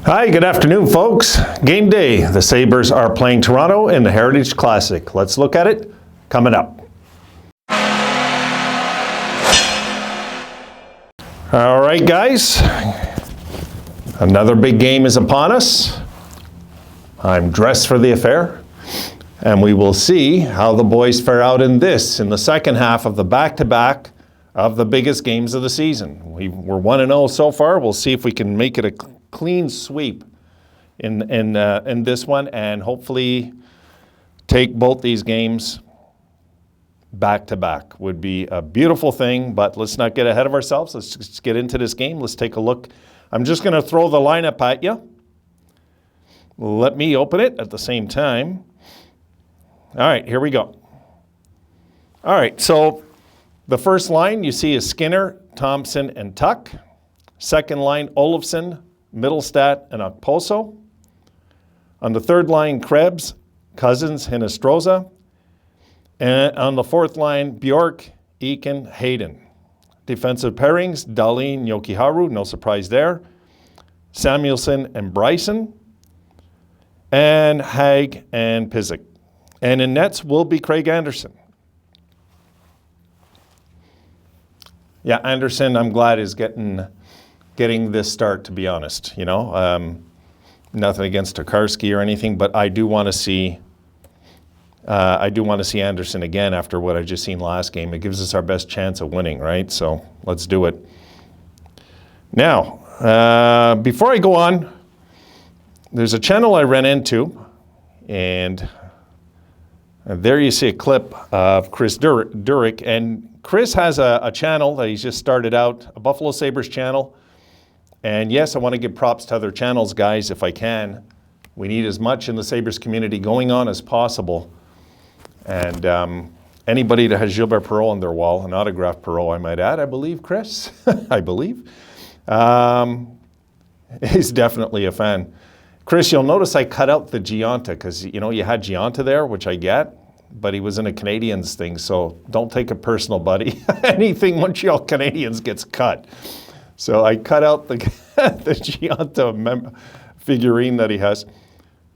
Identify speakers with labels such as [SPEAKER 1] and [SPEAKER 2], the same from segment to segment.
[SPEAKER 1] Hi, good afternoon, folks. Game day. The Sabres are playing Toronto in the Heritage Classic. Let's look at it coming up. All right, guys. Another big game is upon us. I'm dressed for the affair, and we will see how the boys fare out in the second half of the back-to-back of the biggest games of the season. We're 1-0 so far. We'll see if we can make it a clean sweep in this one, and hopefully take both these games back to back. Would be a beautiful thing, but let's not get ahead of ourselves. Let's just get into this game. Let's take a look. I'm just going to throw the lineup at you. Let me open it at the same time. All right, here we go. All right, so the first line you see is Skinner, Thompson, and Tuck. Second line, Olofsson, Middlestat, and Okposo. On the third line, Krebs, Cousins, Hinostroza. And on the fourth line, Bjork, Eakin, Hayden. Defensive pairings, Dahlin, Jokiharju, no surprise there. Samuelsson and Bryson. And Haig and Pizik. And in nets will be Craig Anderson. Yeah, Anderson, I'm glad is getting this start, to be honest. You know, nothing against Tokarski or anything, but I do want to see Anderson again after what I just seen last game. It gives us our best chance of winning, right? So let's do it. Now, before I go on, there's a channel I ran into, and there you see a clip of Chris Durrick, and Chris has a channel that he's just started out, a Buffalo Sabres channel. And yes, I want to give props to other channels, guys, if I can. We need as much in the Sabres community going on as possible. And anybody that has Gilbert Perreault on their wall, an autographed Perreault, I might add, I believe, Chris, I believe, he's definitely a fan. Chris, you'll notice I cut out the Giunta because, you know, you had Giunta there, which I get, but he was in a Canadiens thing, so don't take it personal, buddy. Anything Montreal Canadiens gets cut. So I cut out the Giunta figurine that he has.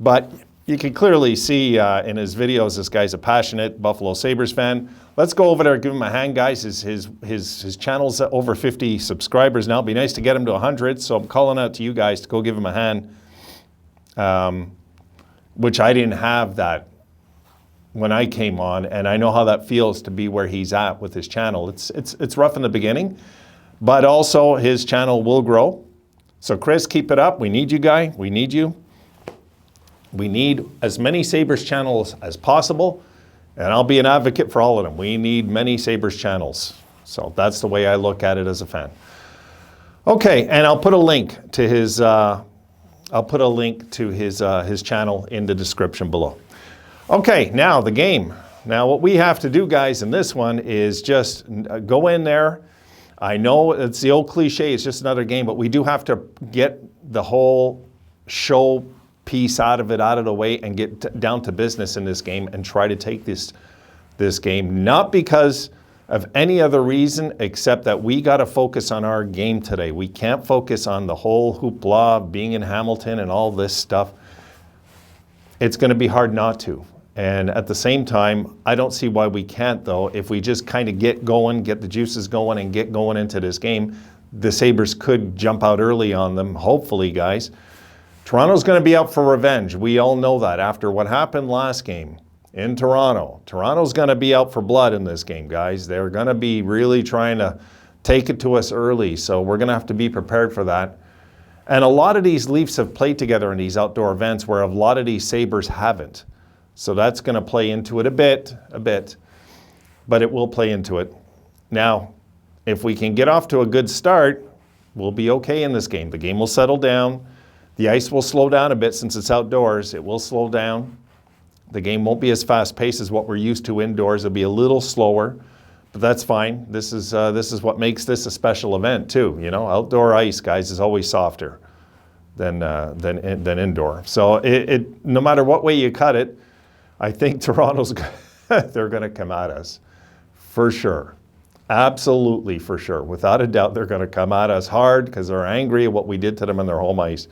[SPEAKER 1] But you can clearly see in his videos, this guy's a passionate Buffalo Sabres fan. Let's go over there and give him a hand, guys. His channel's over 50 subscribers now. It'd be nice to get him to 100, so I'm calling out to you guys to go give him a hand, which I didn't have that when I came on, and I know how that feels to be where he's at with his channel. It's rough in the beginning, but also his channel will grow. So Chris, keep it up. We need you, guy. We need you. We need as many Sabres channels as possible, and I'll be an advocate for all of them. We need many Sabres channels. So that's the way I look at it as a fan. Okay, and I'll put a link to his his channel in the description below. Okay, now the game. Now what we have to do, guys, in this one is just go in there. I know it's the old cliche, it's just another game, but we do have to get the whole show piece out of the way and get down to business in this game and try to take this game, not because of any other reason except that we got to focus on our game today. We can't focus on the whole hoopla of being in Hamilton and all this stuff. It's going to be hard not to. And at the same time, I don't see why we can't, though. If we just kind of get going, get the juices going, and get going into this game, the Sabres could jump out early on them, hopefully, guys. Toronto's going to be out for revenge. We all know that after what happened last game in Toronto. Toronto's going to be out for blood in this game, guys. They're going to be really trying to take it to us early, so we're going to have to be prepared for that. And a lot of these Leafs have played together in these outdoor events where a lot of these Sabres haven't. So that's going to play into it a bit, but it will play into it. Now, if we can get off to a good start, we'll be okay in this game. The game will settle down. The ice will slow down a bit since it's outdoors. It will slow down. The game won't be as fast-paced as what we're used to indoors. It'll be a little slower, but that's fine. This is what makes this a special event too. You know, outdoor ice, guys, is always softer than indoor. So no matter what way you cut it, I think Toronto's they're going to come at us for sure. Absolutely, for sure. Without a doubt, they're going to come at us hard because they're angry at what we did to them in their home ice.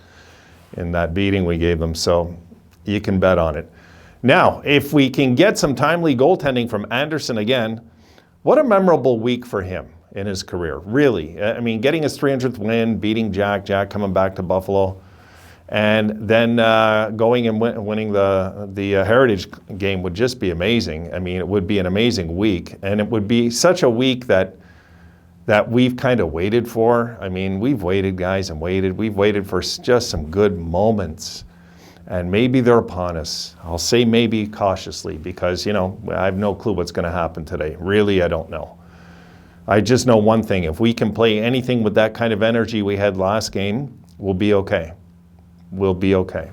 [SPEAKER 1] in that beating we gave them. So you can bet on it. Now, if we can get some timely goaltending from Anderson again, what a memorable week for him in his career, really. I mean, getting his 300th win, beating Jack coming back to Buffalo, and then going and winning the Heritage game would just be amazing. I mean, it would be an amazing week, and it would be such a week that we've kind of waited for. I mean, we've waited, guys, and waited. We've waited for just some good moments, and maybe they're upon us. I'll say maybe cautiously because, you know, I have no clue what's going to happen today. Really, I don't know. I just know one thing. If we can play anything with that kind of energy we had last game, we'll be okay. We'll be okay.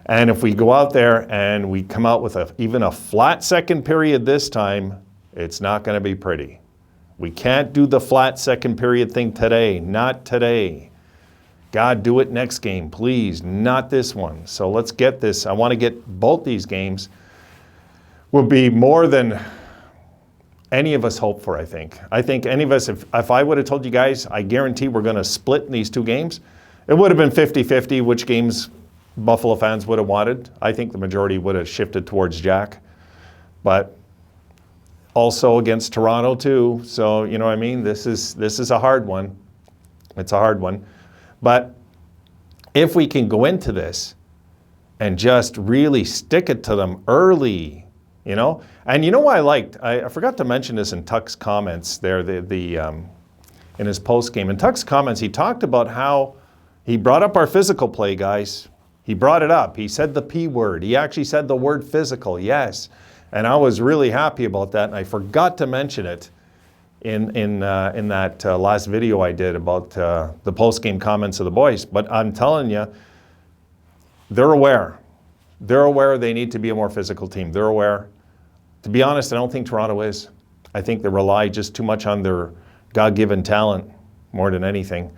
[SPEAKER 1] And if we go out there and we come out with even a flat second period this time, it's not going to be pretty. We can't do the flat second period thing today. Not today. God, do it next game, please. Not this one. So let's get this. I want to get both these games. Will be more than any of us hope for, I think. I think any of us, if I would have told you guys, I guarantee we're going to split in these two games, it would have been 50-50 which games Buffalo fans would have wanted. I think the majority would have shifted towards Jack. But also against Toronto too. So, you know what I mean? This is a hard one. It's a hard one. But if we can go into this and just really stick it to them early, you know? And you know what I liked? I forgot to mention this in Tuck's comments there, in his post game. In Tuck's comments, he talked about how he brought up our physical play, guys. He brought it up. He said the P word. He actually said the word physical, yes. And I was really happy about that, and I forgot to mention it in that last video I did about the post-game comments of the boys. But I'm telling you, they're aware. They're aware they need to be a more physical team. They're aware. To be honest, I don't think Toronto is. I think they rely just too much on their God-given talent more than anything.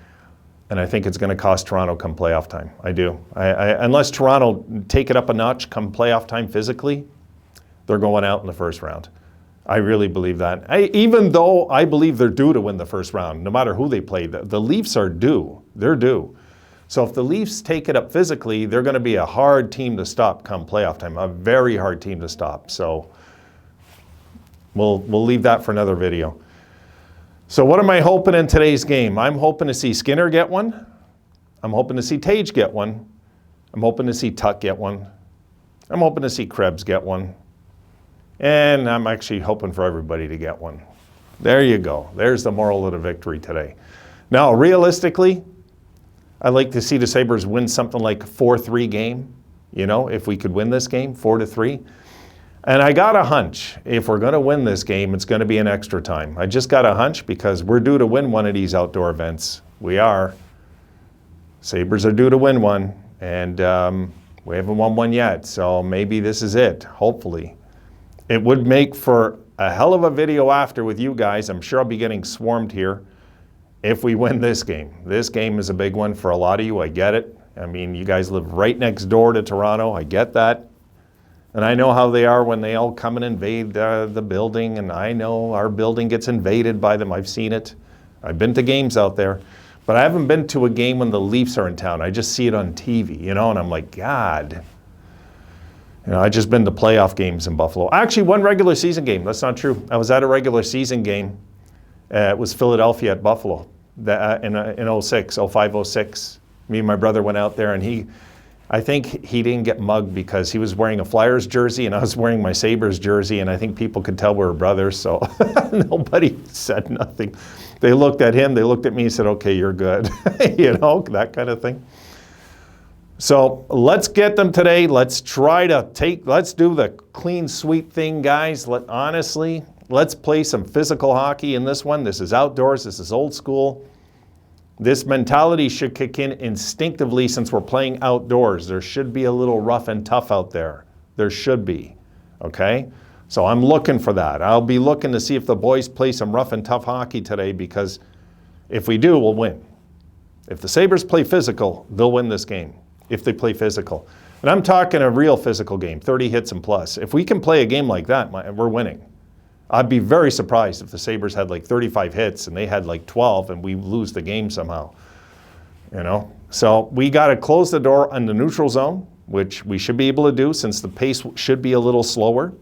[SPEAKER 1] And I think it's going to cost Toronto come playoff time. I do. Unless Toronto take it up a notch come playoff time physically, they're going out in the first round. I really believe that. Even though I believe they're due to win the first round, no matter who they play. The Leafs are due. They're due. So if the Leafs take it up physically, they're going to be a hard team to stop come playoff time. A very hard team to stop. So we'll leave that for another video. So what am I hoping in today's game? I'm hoping to see Skinner get one. I'm hoping to see Tage get one. I'm hoping to see Tuck get one. I'm hoping to see Krebs get one. And I'm actually hoping for everybody to get one. There you go. There's the moral of the victory today. Now, realistically, I'd like to see the Sabres win something like a 4-3 game. You know, if we could win this game, 4-3. And I got a hunch. If we're going to win this game, it's going to be in extra time. I just got a hunch because we're due to win one of these outdoor events. We are. Sabres are due to win one. And we haven't won one yet. So maybe this is it, hopefully. It would make for a hell of a video after with you guys. I'm sure I'll be getting swarmed here if we win this game. This game is a big one for a lot of you. I get it. I mean, you guys live right next door to Toronto. I get that. And I know how they are when they all come and invade the building. And I know our building gets invaded by them. I've seen it. I've been to games out there. But I haven't been to a game when the Leafs are in town. I just see it on TV, you know, and I'm like, God. You know, I just been to playoff games in Buffalo. Actually, one regular season game. That's not true. I was at a regular season game. It was Philadelphia at Buffalo in 06, 05, 06. Me and my brother went out there, and I think he didn't get mugged because he was wearing a Flyers jersey, and I was wearing my Sabres jersey, and I think people could tell we were brothers, so nobody said nothing. They looked at him, they looked at me, and said, okay, you're good. You know, that kind of thing. So let's get them today. Let's do the clean sweep thing, guys. Honestly, let's play some physical hockey in this one. This is outdoors. This is old school. This mentality should kick in instinctively since we're playing outdoors. There should be a little rough and tough out there. There should be, okay? So I'm looking for that. I'll be looking to see if the boys play some rough and tough hockey today because if we do, we'll win. If the Sabres play physical, they'll win this game. If they play physical. And I'm talking a real physical game, 30 hits and plus. If we can play a game like that, we're winning. I'd be very surprised if the Sabres had like 35 hits and they had like 12 and we lose the game somehow. you know. So we got to close the door on the neutral zone, which we should be able to do since the pace should be a little slower.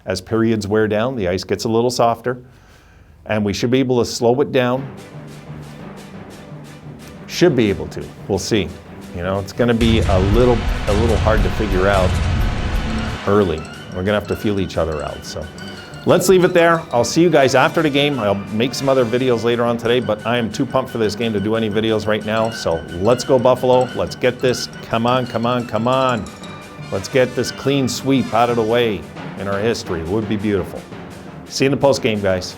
[SPEAKER 1] As periods wear down, the ice gets a little softer. And we should be able to slow it down. Should be able to. We'll see. You know, it's going to be a little hard to figure out early. We're going to have to feel each other out. So let's leave it there. I'll see you guys after the game. I'll make some other videos later on today, but I am too pumped for this game to do any videos right now. So let's go Buffalo. Let's get this. Come on, come on, come on. Let's get this clean sweep out of the way in our history. It would be beautiful. See you in the post game, guys.